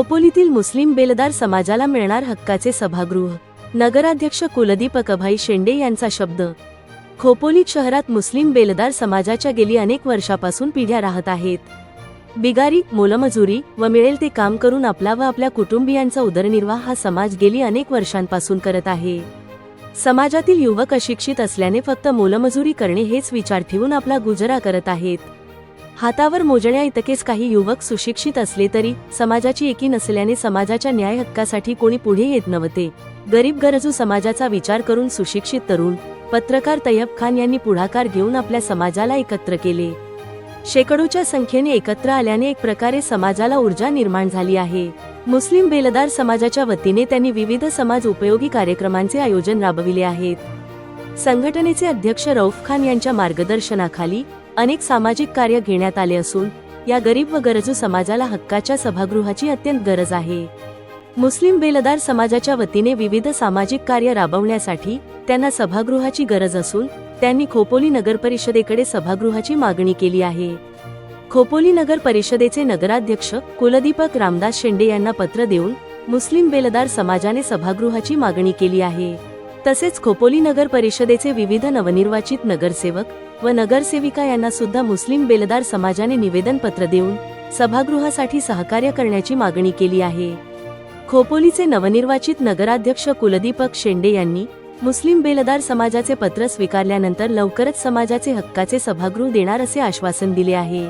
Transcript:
खोपोलीतील मुस्लिम बेलदार समाजाला मिळणार हक्काचे सभागृह। नगराध्यक्ष कुलदीपक अभय शेंडे यांचा शब्द। खोपोली शहरात मुस्लिम बेलदार समाजाच्या गेली अनेक वर्षापासून पिढ्या राहत आहेत। बिगारी, मोलमजुरी व मिळेल ते काम करून आपला व आपल्या कुटुंबियांचा उदरनिर्वाह हा समाज गेली अनेक वर्षांपासून करत आहे। समाजातील युवक अशिक्षित असल्याने फक्त मोलमजुरी करणे हेच विचार ठेवून आपला गुजरा करत आहेत। हातावर मोजण्या इतकेच काही युवक सुशिक्षित असले तरी समाजाची एकी नसल्याने समाजाच्या न्याय हक्कासाठी कोणी पुढे येत नव्हते। गरीब गरजू समाजाचा विचार करून सुशिक्षित तरुण पत्रकार तैयब खान यांनी पुढाकार घेऊन आपल्या समाजाला एकत्र केले। शेकडोच्या संख्येने एकत्र आल्याने एक प्रकारे समाजाला ऊर्जा निर्माण झाली आहे। मुस्लिम बेलदार समाजाच्या वतीने त्यांनी विविध समाज उपयोगी कार्यक्रमांचे आयोजन राबविले आहेत। संघटनेचे अध्यक्ष रऊफ खान यांच्या मार्गदर्शनाखाली अनेक सामाजिक कार्य घेण्यात आले असून या गरीब व गरजू समाजाला हक्काच्या सभागृहाची अत्यंत गरज आहे। मुस्लिम बेलदार समाजाच्या वतीने विविध सामाजिक कार्य राबवण्यासाठी त्यांना सभागृहाची गरज असून त्यांनी खोपोली नगर परिषदेकडे सभागृहाची मागणी केली आहे। खोपोली नगर परिषदेचे नगराध्यक्ष कुलदीपक रामदास शेंडे यांना पत्र देऊन मुस्लिम बेलदार समाजाने सभागृहाची मागणी केली आहे। तसेच खोपोली नगर परिषदेचे विविध नवनिर्वाचित नगरसेवक व नगरसेविका यांना सुद्धा मुस्लिम बेलदार समाजाने निवेदन पत्र देऊन सभागृहासाठी सहकार्य करण्याची मागणी केली आहे। खोपोलीचे नवनिर्वाचित नगराध्यक्ष कुलदीपक शेंडे यांनी मुस्लिम बेलदार समाजाचे पत्र स्वीकारल्यानंतर लवकरच समाजाचे हक्काचे सभागृह देणार असे आश्वासन दिले आहे।